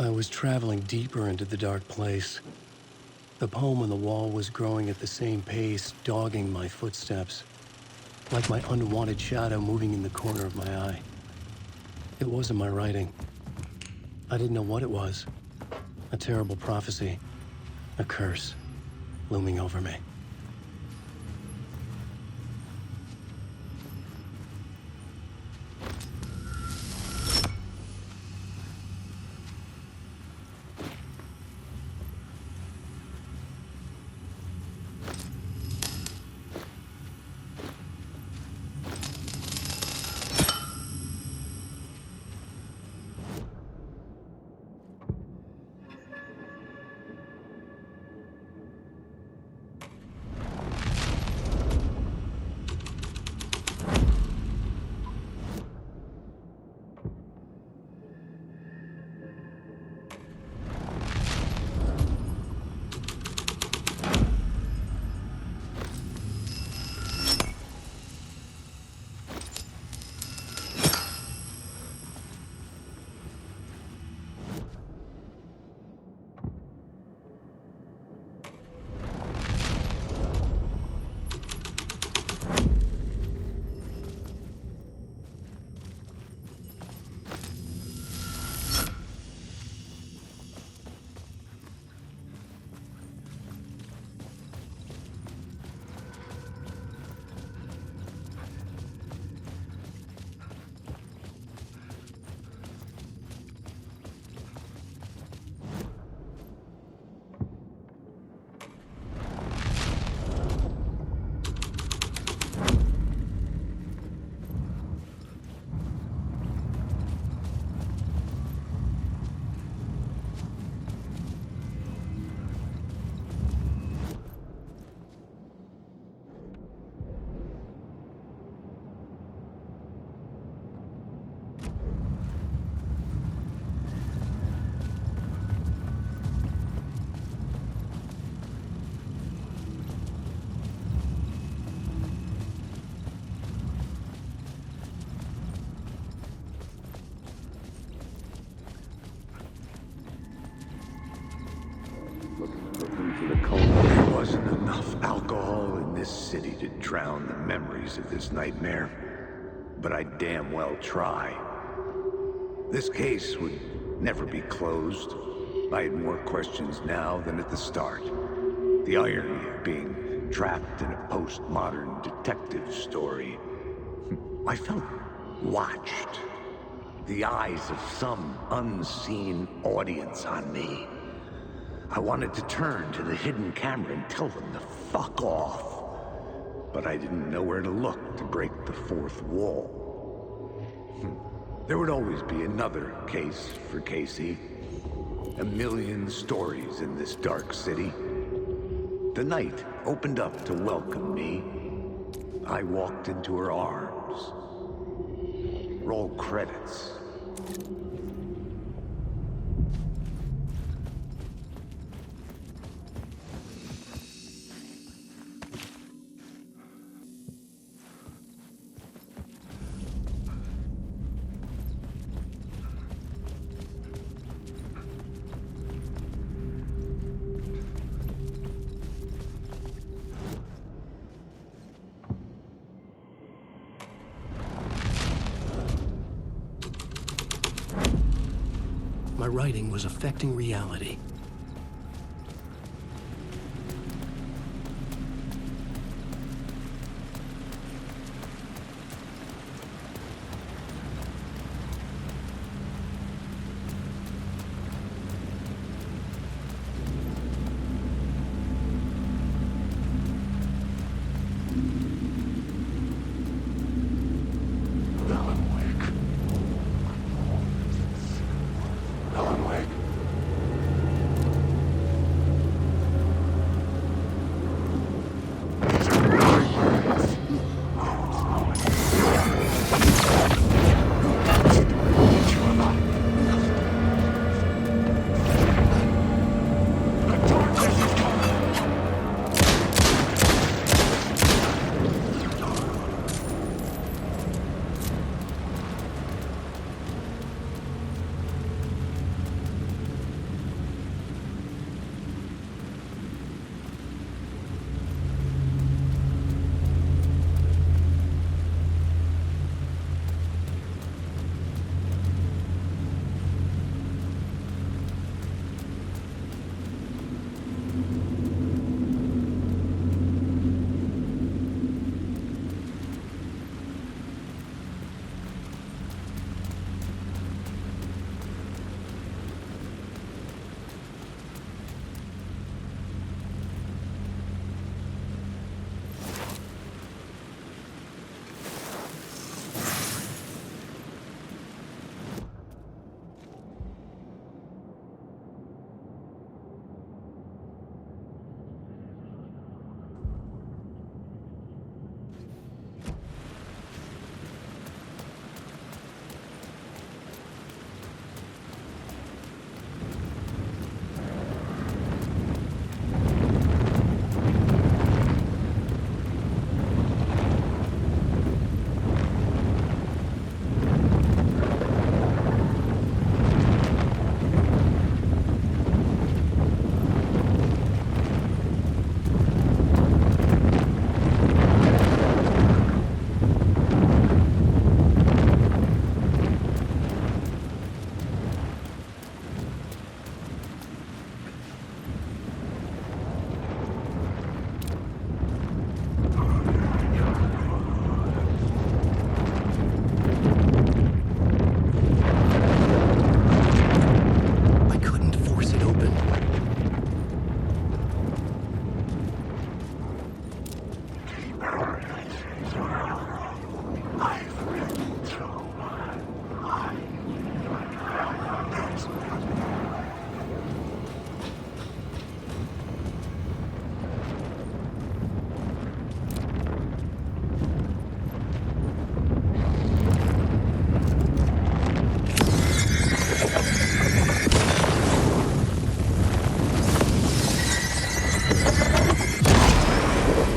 I was traveling deeper into the dark place. The poem on the wall was growing at the same pace, dogging my footsteps, like my unwanted shadow moving in the corner of my eye. It wasn't my writing. I didn't know what it was. A terrible prophecy, a curse, looming over me. There wasn't enough alcohol in this city to drown the memories of this nightmare, but I'd damn well try. This case would never be closed. I had more questions now than at the start. The irony of being trapped in a postmodern detective story. I felt watched. The eyes of some unseen audience on me. I wanted to turn to the hidden camera and tell them to fuck off. But I didn't know where to look to break the fourth wall. There would always be another case for Casey. A million stories in this dark city. The night opened up to welcome me. I walked into her arms. Roll credits. My writing was affecting reality.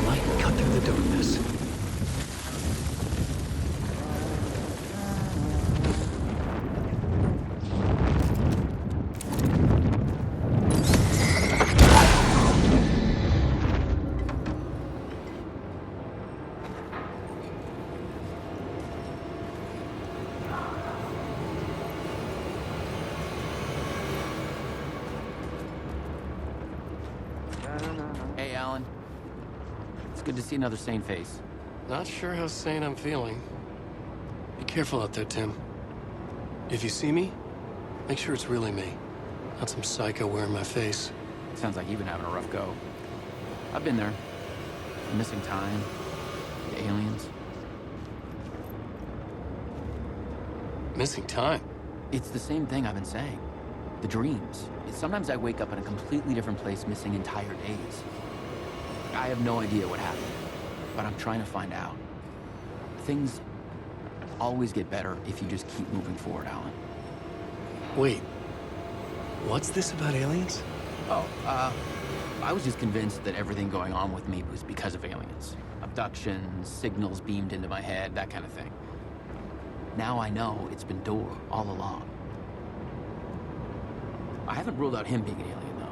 Light cut through the darkness. Hey, Alan. It's good to see another sane face. Not sure how sane I'm feeling. Be careful out there, Tim. If you see me, make sure it's really me, not some psycho wearing my face. Sounds like you've been having a rough go. I've been there. The missing time, the aliens. Missing time? It's the same thing I've been saying. The dreams. Sometimes I wake up in a completely different place, missing entire days. I have no idea what happened, but I'm trying to find out. Things always get better if you just keep moving forward, Alan. Wait, what's this about aliens? Oh, I was just convinced that everything going on with me was because of aliens. Abductions, signals beamed into my head, that kind of thing. Now I know it's been Door all along. I haven't ruled out him being an alien, though.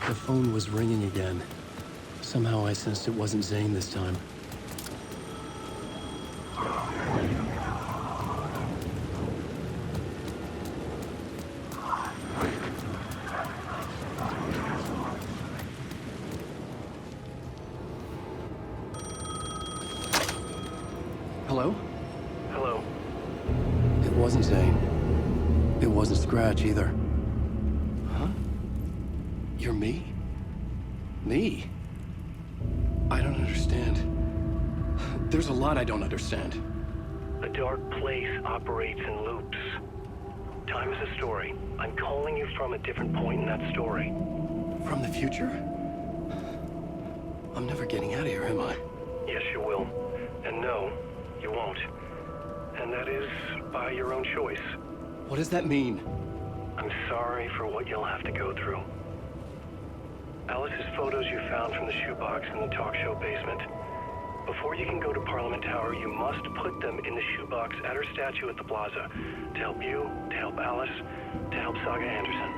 The phone was ringing again. Somehow I sensed it wasn't Zane this time. Hello? Hello. It wasn't Zane. It wasn't Scratch either. Huh? You're me? Me? I don't understand. There's a lot I don't understand. The dark place operates in loops. Time is a story. I'm calling you from a different point in that story. From the future? I'm never getting out of here, am I? Yes, you will. And no, you won't. And that is by your own choice. What does that mean? I'm sorry for what you'll have to go through. Alice's photos you found from the shoebox in the talk show basement. Before you can go to Parliament Tower, you must put them in the shoebox at her statue at the plaza. To help you, to help Alice, to help Saga Anderson.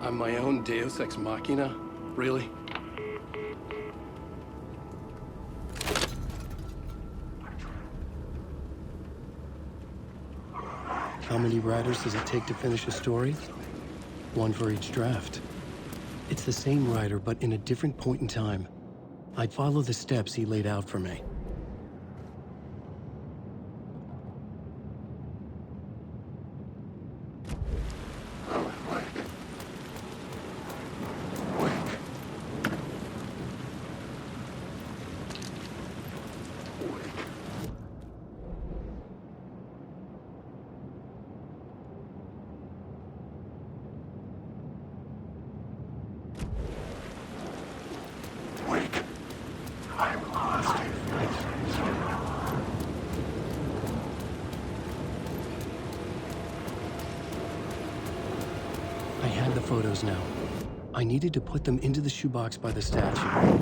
I'm my own Deus Ex Machina? Really? How many writers does it take to finish a story? One for each draft. It's the same writer, but in a different point in time. I'd follow the steps he laid out for me. I had the photos now. I needed to put them into the shoebox by the statue.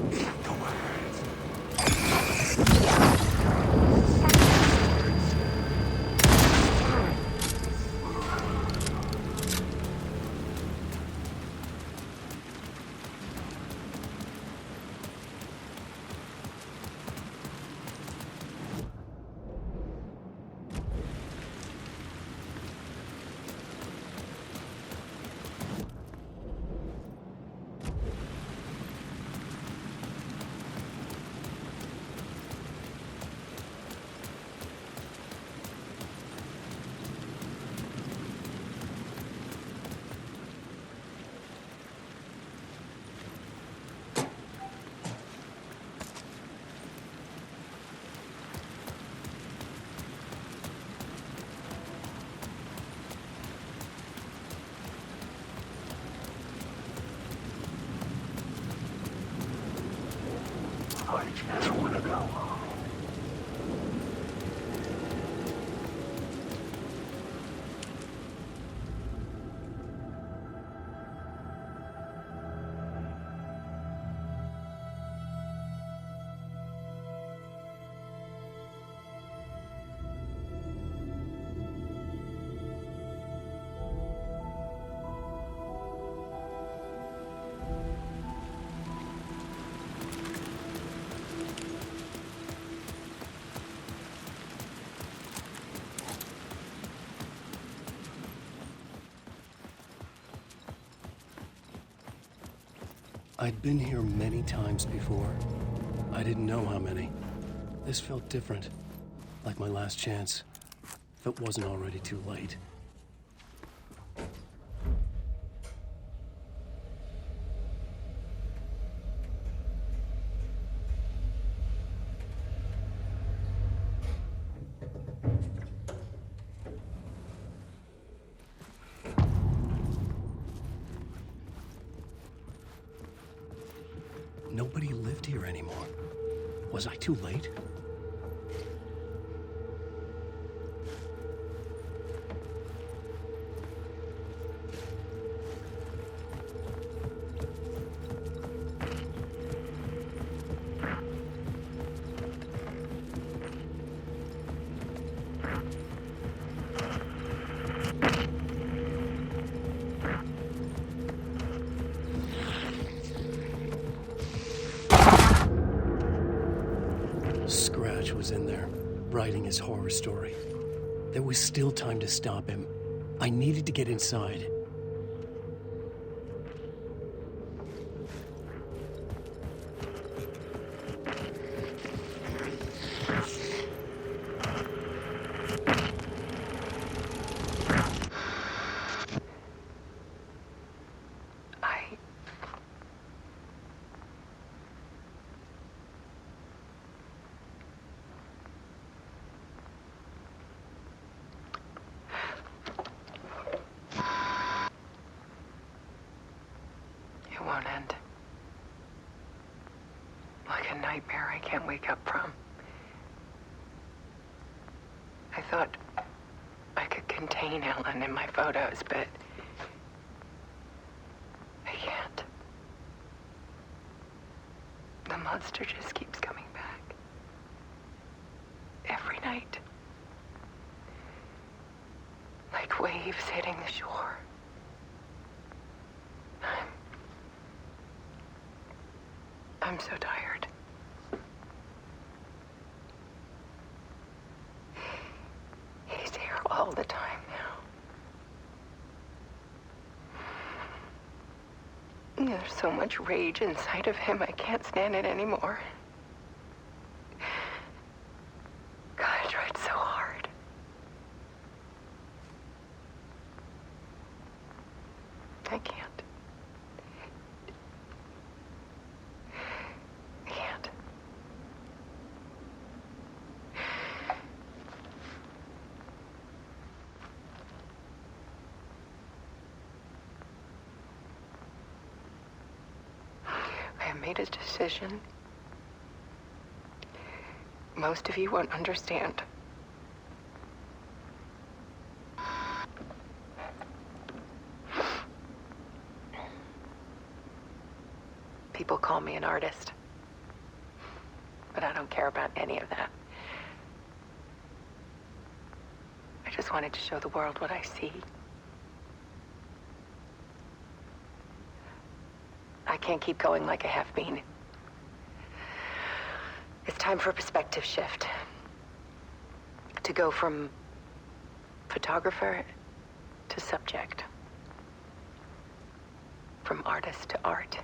I'd been here many times before. I didn't know how many. This felt different, like my last chance, if it wasn't already too late. Nobody lived here anymore. Was I too late? Scratch was in there, writing his horror story. There was still time to stop him. I needed to get inside. can't wake up from. I thought I could contain Ellen in my photos, but I can't. The monster just keeps coming back. Every night. Like waves hitting the shore. I'm so tired. He's here all the time now. There's so much rage inside of him, I can't stand it anymore. God, I tried so hard. I can't. I can't. I have made a decision. Most of you won't understand. People call me an artist, but I don't care about any of that. I just wanted to show the world what I see. I can't keep going like I have been. It's time for a perspective shift. To go from photographer to subject. From artist to art.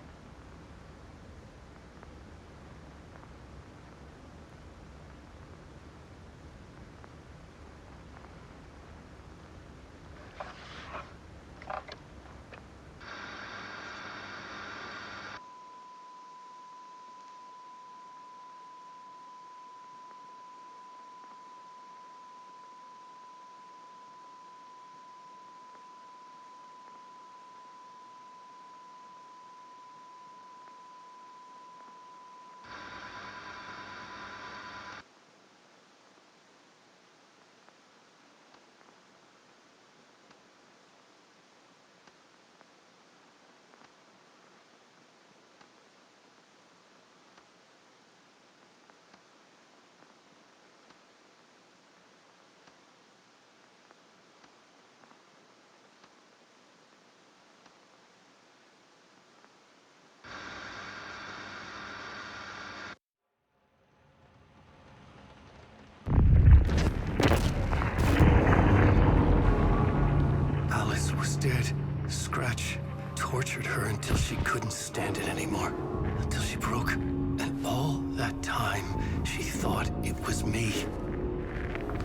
Alice was dead. Scratch tortured her until she couldn't stand it anymore. Until she broke. And all that time, she thought it was me.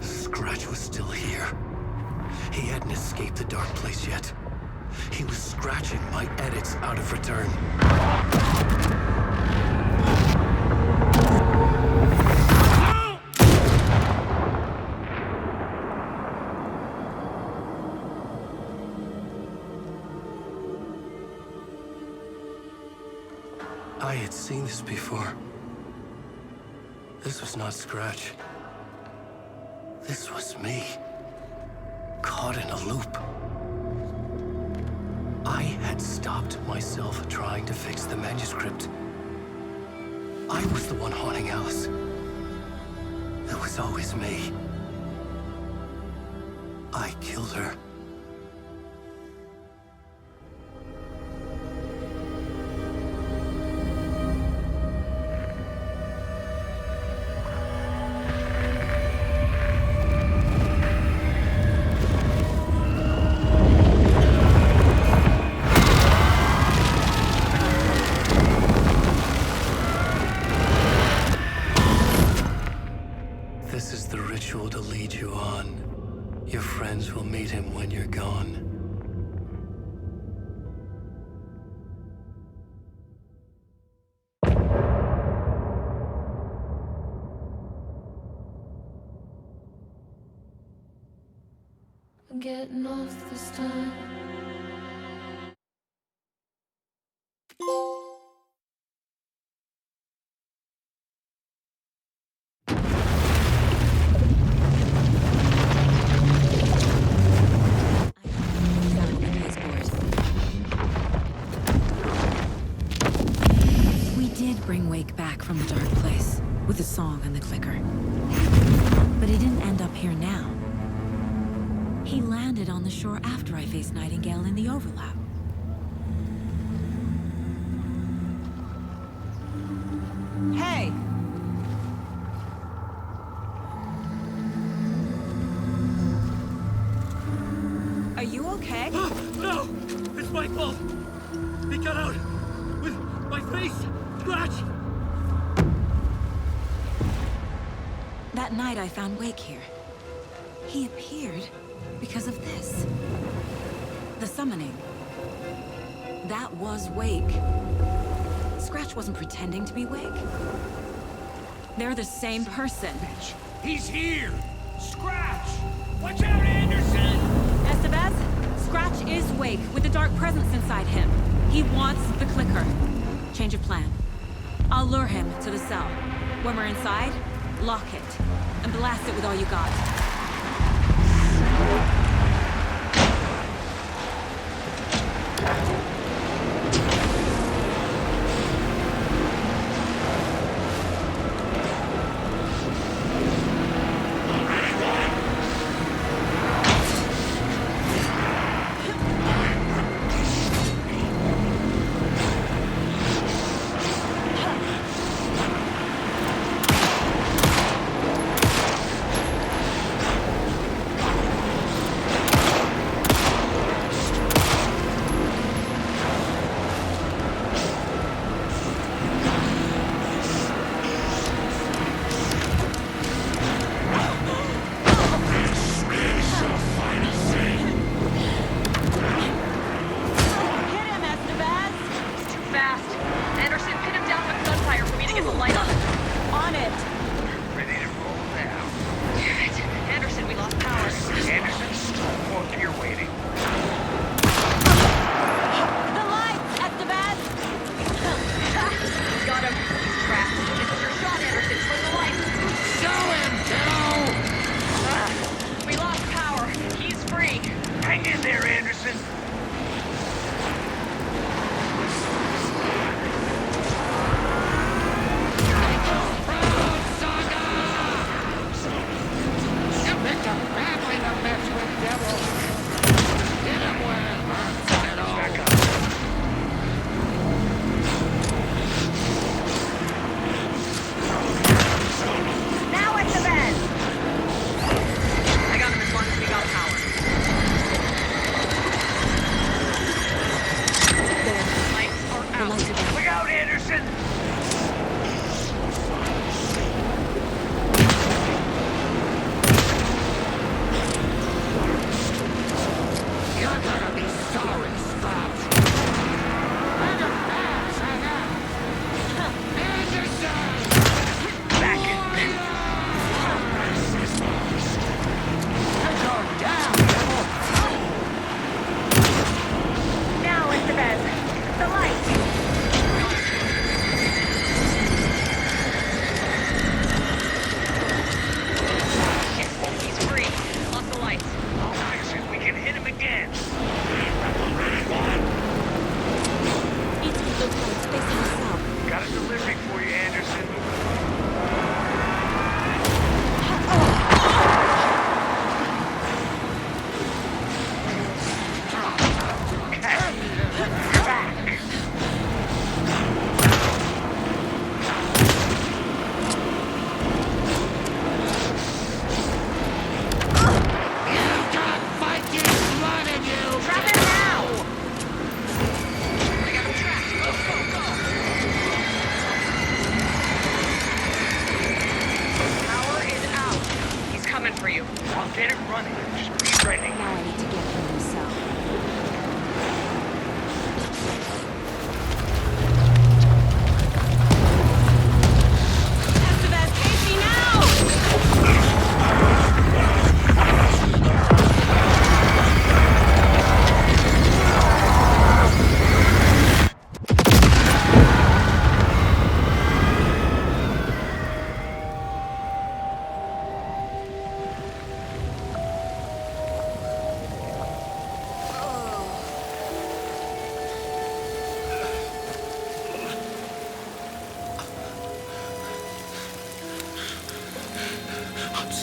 Scratch was still here. He hadn't escaped the dark place yet. He was scratching my edits out of return. I had seen this before. This was not Scratch. This was me. Caught in a loop. I had stopped myself trying to fix the manuscript. I was the one haunting Alice. It was always me. I killed her. This is the ritual to lead you on. Your friends will meet him when you're gone. I'm getting off this time. than the clicker. But he didn't end up here now. He landed on the shore after I faced Nightingale in the overlap. Hey! Are you okay? No! It's my fault! He got out! With my face! Scratch! That night I found Wake here. He appeared because of this. The summoning. That was Wake. Scratch wasn't pretending to be Wake. They're the same person. He's here! Scratch! Watch out, Anderson! Estevez, Scratch is Wake with the dark presence inside him. He wants the clicker. Change of plan. I'll lure him to the cell. When we're inside, lock it and blast it with all you got.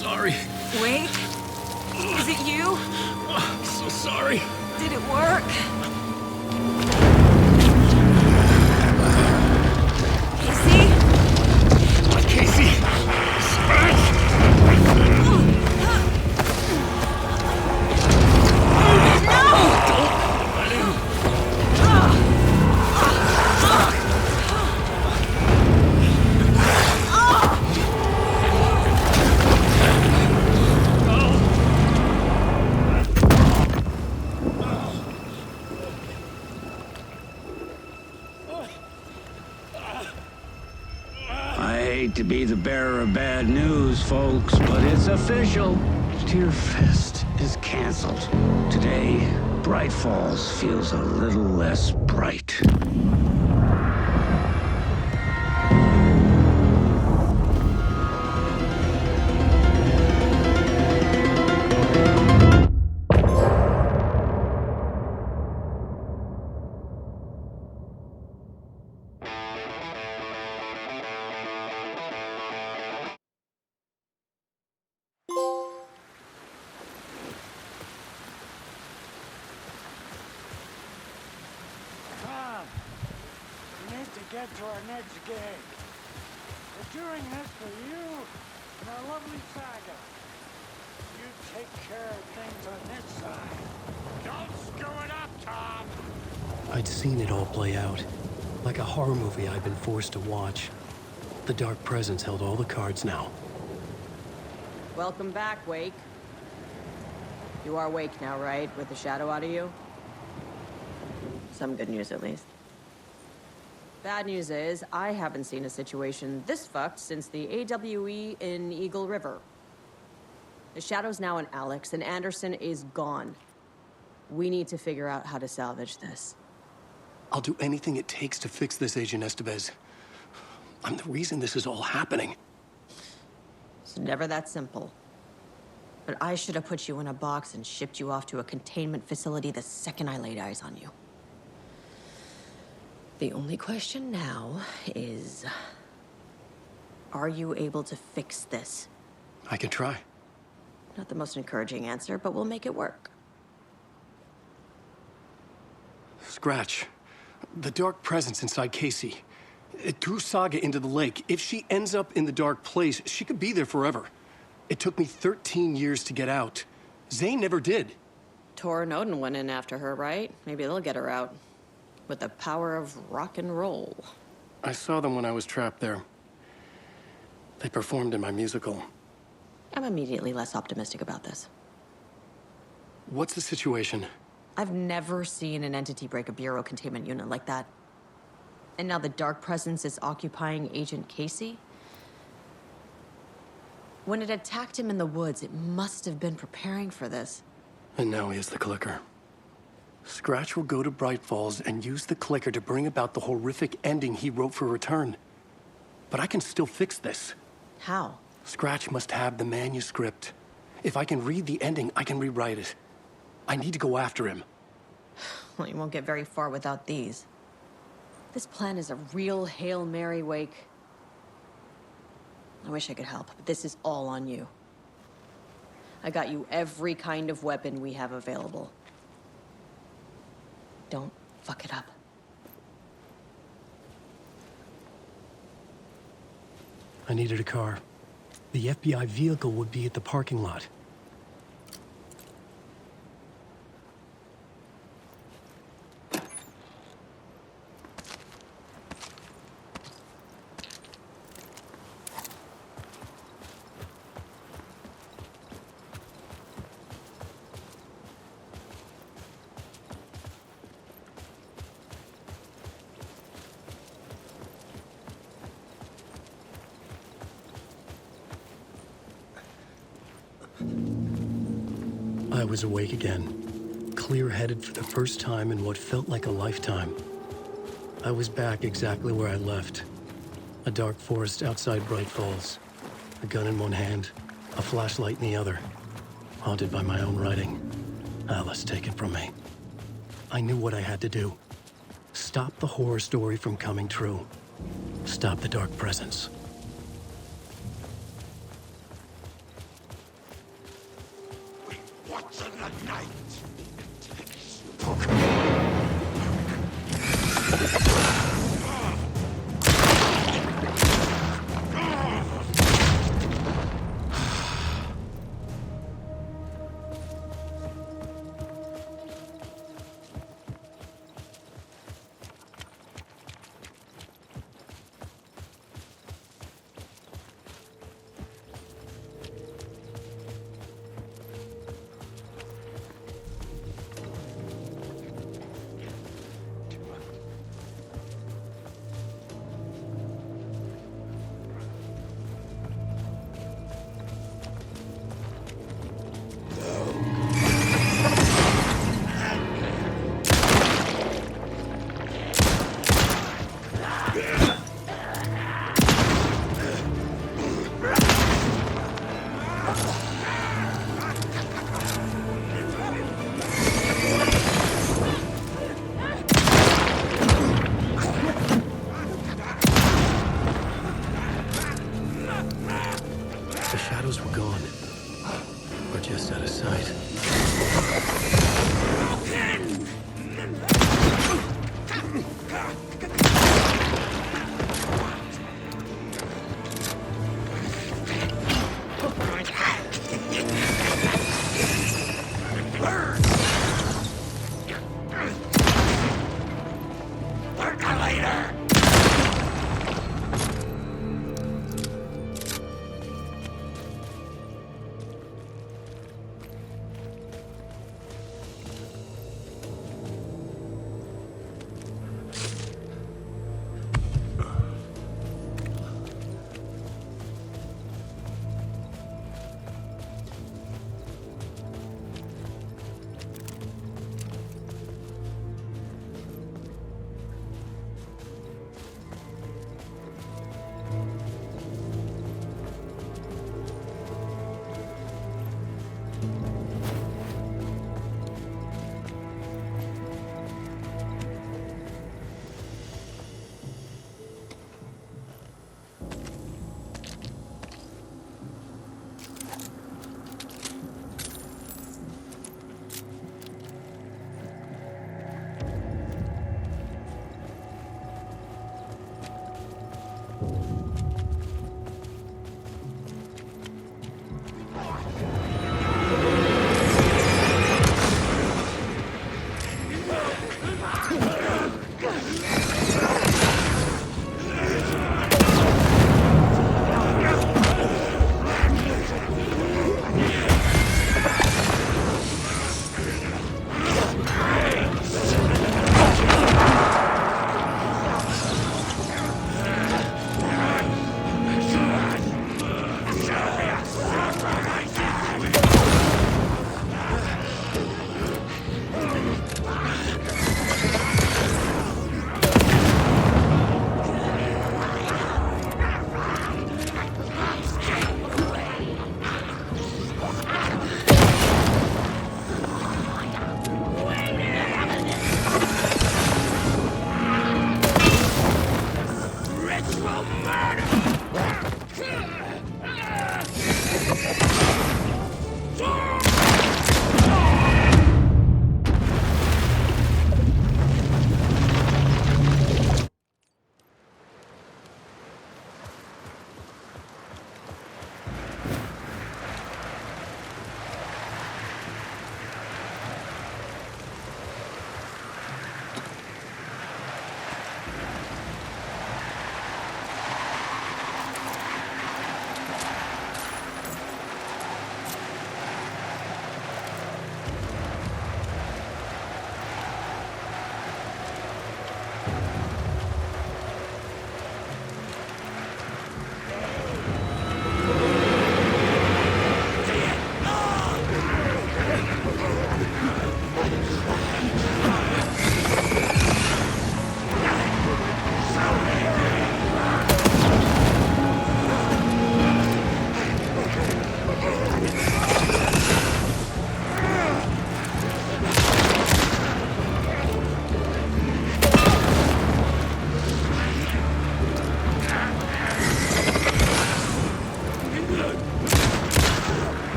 sorry. Wait. Is it you? I'm so sorry. Did it work? Casey? Casey! Scratch! I hate to be the bearer of bad news, folks, but it's official. Deerfest is canceled. Today, Bright Falls feels a little less bright. Tom, we need to get to our next gig. We're doing this for you and our lovely Saga. You take care of things on this side. Don't screw it up, Tom! I'd seen it all play out. Like a horror movie I'd been forced to watch. The Dark Presence held all the cards now. Welcome back, Wake. You are Wake now, right? With the shadow out of you? Some good news, at least. Bad news is, I haven't seen a situation this fucked since the AWE in Eagle River. The shadow's now in Alex, and Anderson is gone. We need to figure out how to salvage this. I'll do anything it takes to fix this, Agent Estevez. I'm the reason this is all happening. It's never that simple. But I should have put you in a box and shipped you off to a containment facility the second I laid eyes on you. The only question now is... are you able to fix this? I can try. Not the most encouraging answer, but we'll make it work. Scratch. The Dark Presence inside Casey. It threw Saga into the lake. If she ends up in the dark place, she could be there forever. It took me 13 years to get out. Zane never did. Tor and Odin went in after her, right? Maybe they'll get her out. With the power of rock and roll. I saw them when I was trapped there. They performed in my musical. I'm immediately less optimistic about this. What's the situation? I've never seen an entity break a bureau containment unit like that. And now the Dark Presence is occupying Agent Casey? When it attacked him in the woods, it must have been preparing for this. And now he has the clicker. Scratch will go to Bright Falls and use the clicker to bring about the horrific ending he wrote for Return. But I can still fix this. How? Scratch must have the manuscript. If I can read the ending, I can rewrite it. I need to go after him. Well, you won't get very far without these. This plan is a real Hail Mary, Wake. I wish I could help, but this is all on you. I got you every kind of weapon we have available. Don't fuck it up. I needed a car. The FBI vehicle would be at the parking lot. I was awake again, clear-headed for the first time in what felt like a lifetime. I was back exactly where I left. A dark forest outside Bright Falls. A gun in one hand, a flashlight in the other. Haunted by my own writing. Alice taken from me. I knew what I had to do. Stop the horror story from coming true. Stop the Dark Presence. force of the night. The shadows were gone. Or just out of sight.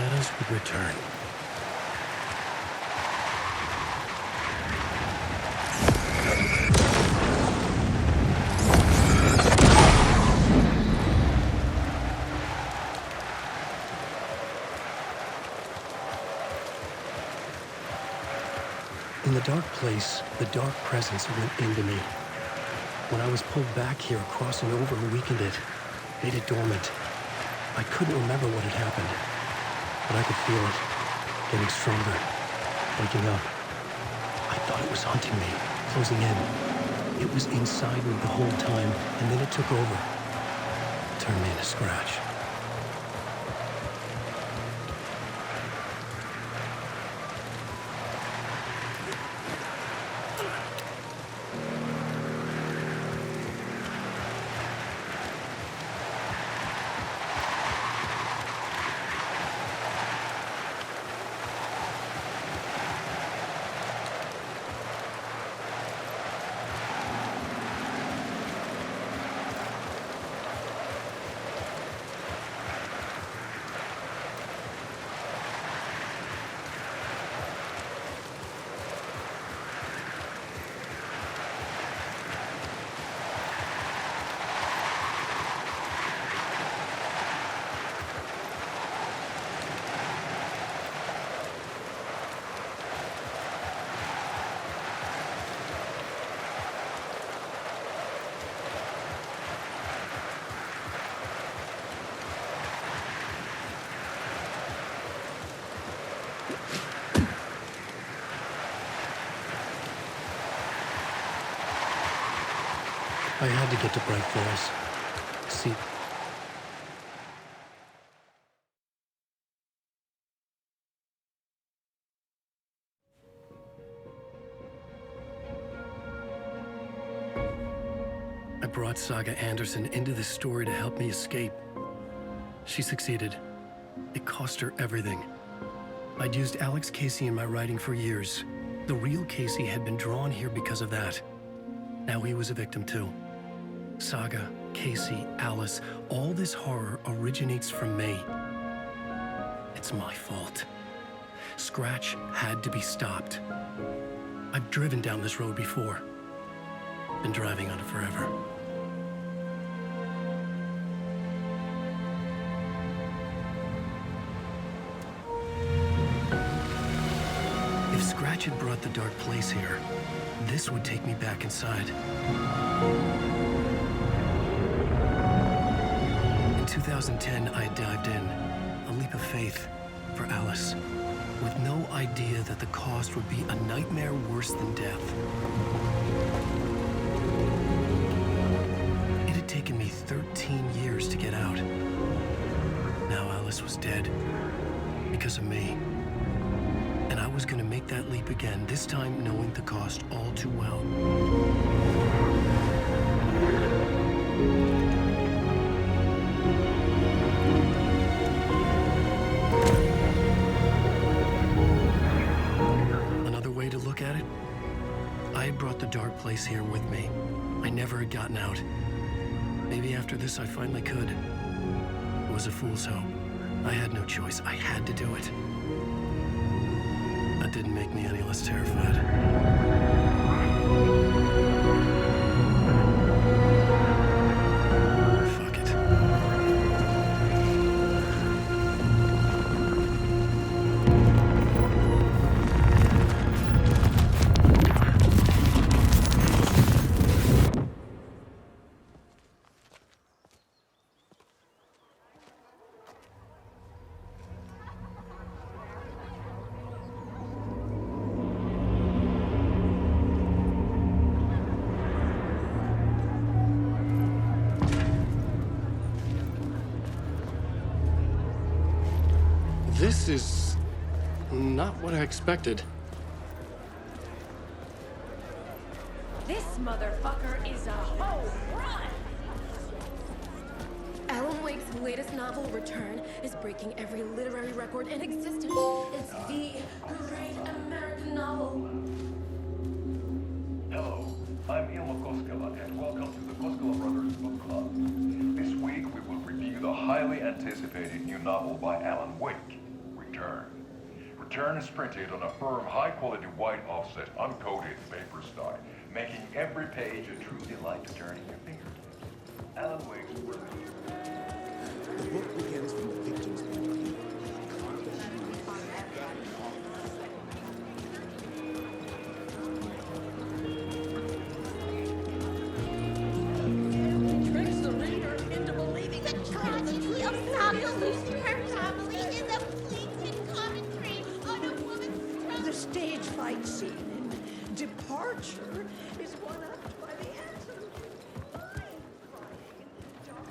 shadows would return. In the dark place, the dark presence went into me. When I was pulled back here, crossing over weakened it, made it dormant. I couldn't remember what had happened, but I could feel it, getting stronger, waking up. I thought it was hunting me, closing in. It was inside me the whole time, and then it took over. Turned me into Scratch. I had to get to Bright Falls. See... I brought Saga Anderson into this story to help me escape. She succeeded. It cost her everything. I'd used Alex Casey in my writing for years. The real Casey had been drawn here because of that. Now he was a victim too. Saga, Casey, Alice, all this horror originates from me. It's my fault. Scratch had to be stopped. I've driven down this road before. Been driving on it forever. If Scratch had brought the dark place here, this would take me back inside. In 2010, I dived in, a leap of faith for Alice, with no idea that the cost would be a nightmare worse than death. It had taken me 13 years to get out. Now Alice was dead, because of me. And I was gonna make that leap again, this time knowing the cost all too well. Another way to look at it, I had brought the dark place here with me. I never had gotten out. Maybe after this I finally could. It was a fool's hope. I had no choice. I had to do it. That didn't make me any less terrified. Fuck it. This is not what I expected. This motherfucker is a home run! Alan Wake's latest novel, Return, is breaking every literary record in existence. It's the great American novel. Hello, I'm Ilmo Koskela, and welcome to the Koskela Brothers Book Club. This week we will review the highly anticipated new novel by Alan Wake, Return is printed on a firm, high-quality white offset, uncoated paper stock, making every page a true delight to turn in your fingertips. Alan Wake's work. The book begins from the victim's point of view. Tricks the reader into believing the tragedy of Saga losing her family is a fleeting commentary on a woman's struggle. The stage fight scene in Departure is one up by the absolutely mind-crying dark.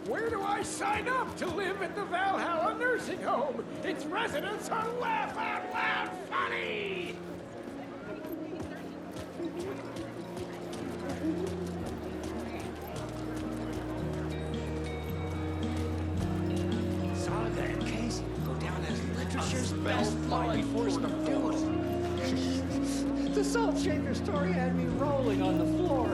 Where do I sign up to live at the Valhalla nursing home? Its residents are laugh out loud funny! Saga and Casey go down as literature's best law enforcement duo. The salt shaker story had me rolling on the floor.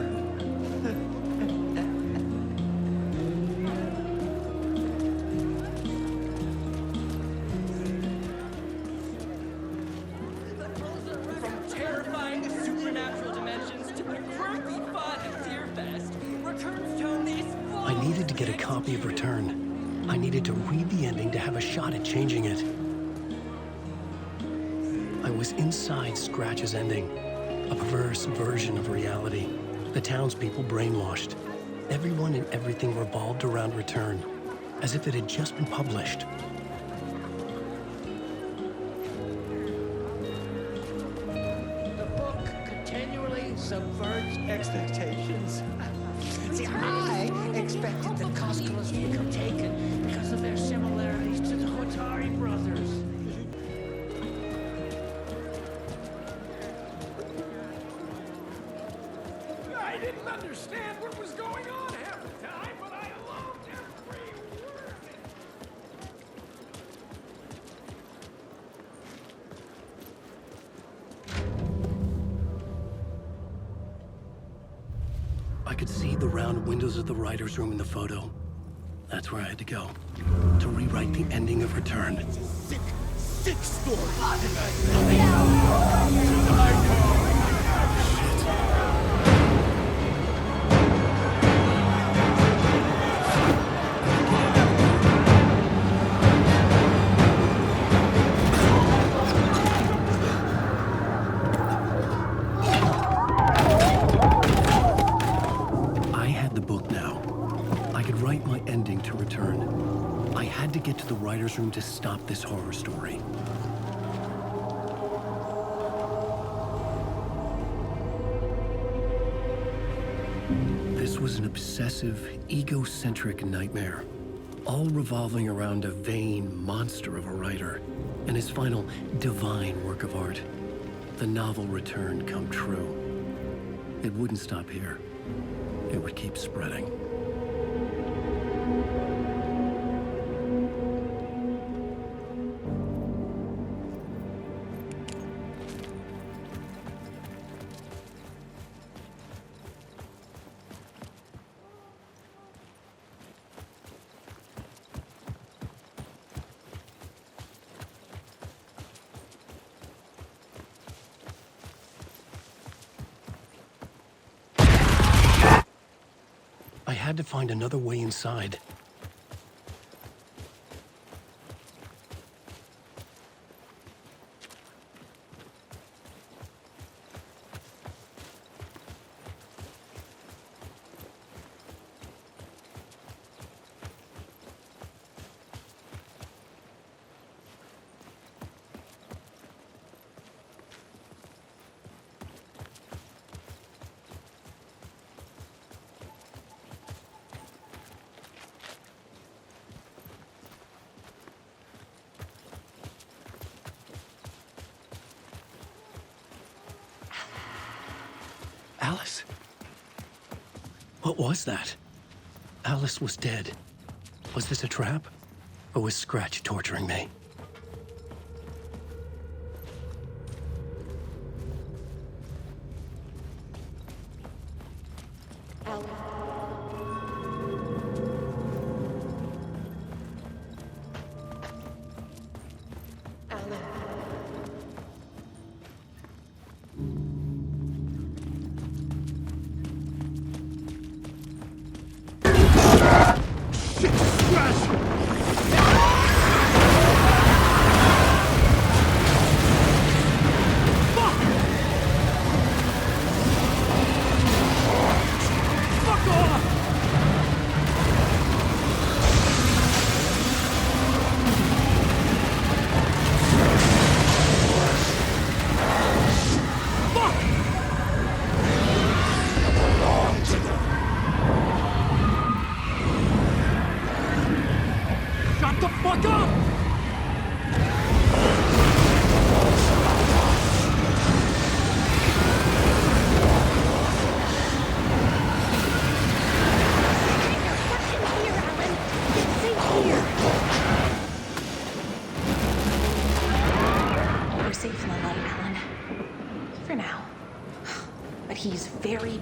From terrifying supernatural dimensions to the quirky fun of Deerfest, Return's tone is full. I needed to get a copy of Return. I needed to read the ending to have a shot at changing it. I was inside Scratch's ending, a perverse version of reality. The townspeople brainwashed. Everyone and everything revolved around Return, as if it had just been published. The book continually subverts expectations. See, I expected the Koskalas to become taken because of their similarities to the Hotari brothers. I didn't understand what was going on half the time, but I loved every word. I could see the round windows of the writer's room in the photo. That's where I had to go, to rewrite the ending of Return. Sick story. I had the book now. I could write my ending to Return. I had to get to the writer's room to stop this horror story. This was an obsessive, egocentric nightmare, all revolving around a vain monster of a writer and his final divine work of art, the novel Return come true. It wouldn't stop here. It would keep spreading. I had to find another way inside. What was that? Alice was dead. Was this a trap? Or was Scratch torturing me?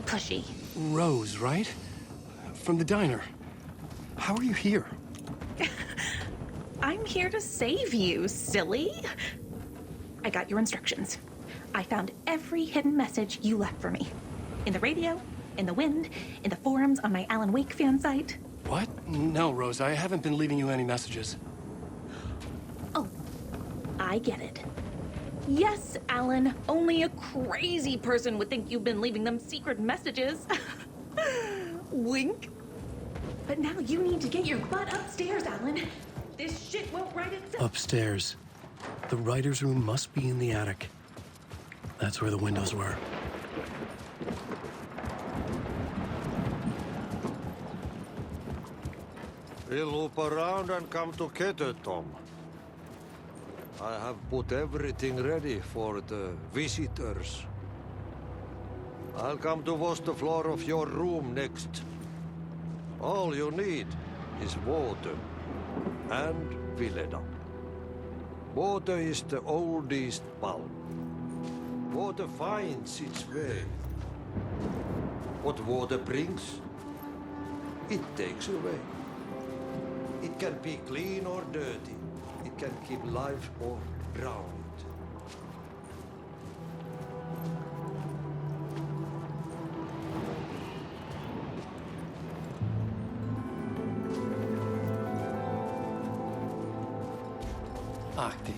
Pushy. Rose, right? From the diner. How are you here? I'm here to save you, silly. I got your instructions. I found every hidden message you left for me. In the radio, in the wind, in the forums on my Alan Wake fan site. What? No, Rose, I haven't been leaving you any messages. Oh, I get it. Yes, Alan, only a crazy person would think you've been leaving them secret messages. Wink. But now you need to get your butt upstairs, Alan. This shit won't write itself. Upstairs. The writer's room must be in the attic. That's where the windows were. We'll loop around and come together, Tom. I have put everything ready for the visitors. I'll come to wash the floor of your room next. All you need is water and Vileda. Water is the oldest bulb. Water finds its way. What water brings, it takes away. It can be clean or dirty. It can keep life or drown it. Ahti.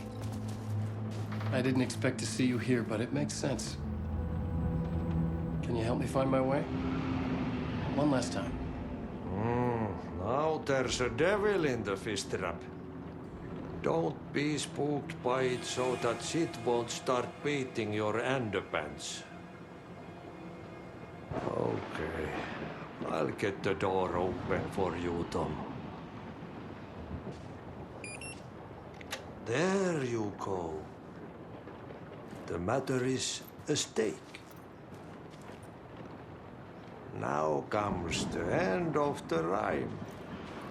I didn't expect to see you here, but it makes sense. Can you help me find my way? One last time. Now there's a devil in the fish trap. Don't be spooked by it so that shit won't start beating your underpants. Okay. I'll get the door open for you, Tom. There you go. The matter is a stake. Now comes the end of the rhyme.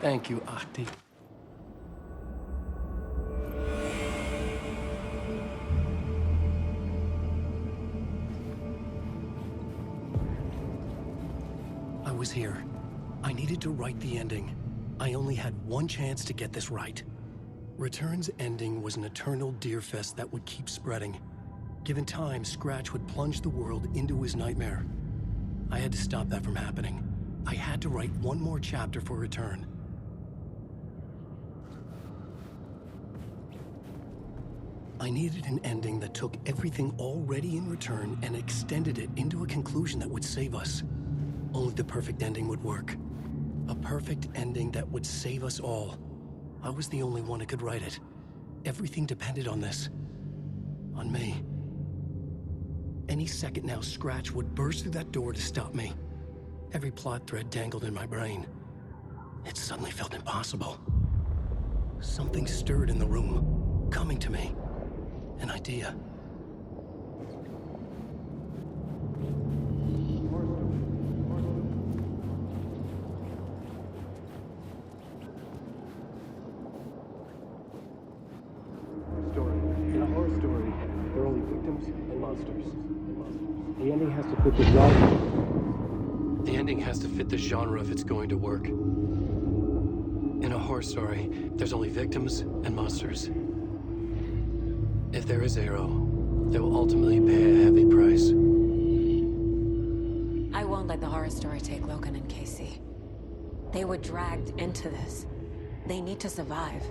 Thank you, Ahti. I was here. I needed to write the ending. I only had one chance to get this right. Return's ending was an eternal Deerfest that would keep spreading. Given time, Scratch would plunge the world into his nightmare. I had to stop that from happening. I had to write one more chapter for Return. I needed an ending that took everything already in Return and extended it into a conclusion that would save us. Only the perfect ending would work. A perfect ending that would save us all. I was the only one who could write it. Everything depended on this. On me. Any second now, Scratch would burst through that door to stop me. Every plot thread dangled in my brain. It suddenly felt impossible. Something stirred in the room, coming to me. An idea. victims and monsters. The ending has to fit the genre. The ending has to fit the genre if it's going to work. In a horror story, there's only victims and monsters. If there is Arrow, they will ultimately pay a heavy price. I won't let the horror story take Logan and Casey. They were dragged into this. They need to survive.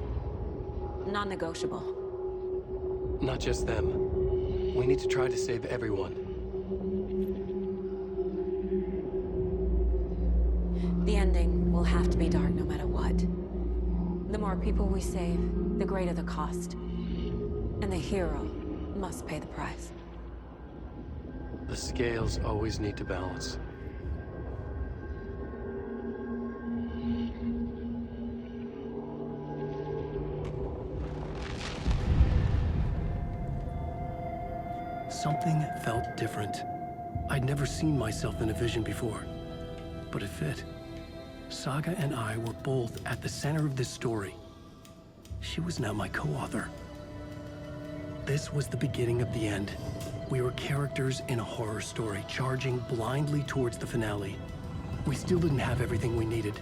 Non-negotiable. Not just them. We need to try to save everyone. The ending will have to be dark no matter what. The more people we save, the greater the cost. And the hero must pay the price. The scales always need to balance. Something felt different. I'd never seen myself in a vision before, but it fit. Saga and I were both at the center of this story. She was now my co-author. This was the beginning of the end. We were characters in a horror story, charging blindly towards the finale. We still didn't have everything we needed.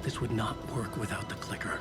This would not work without the clicker.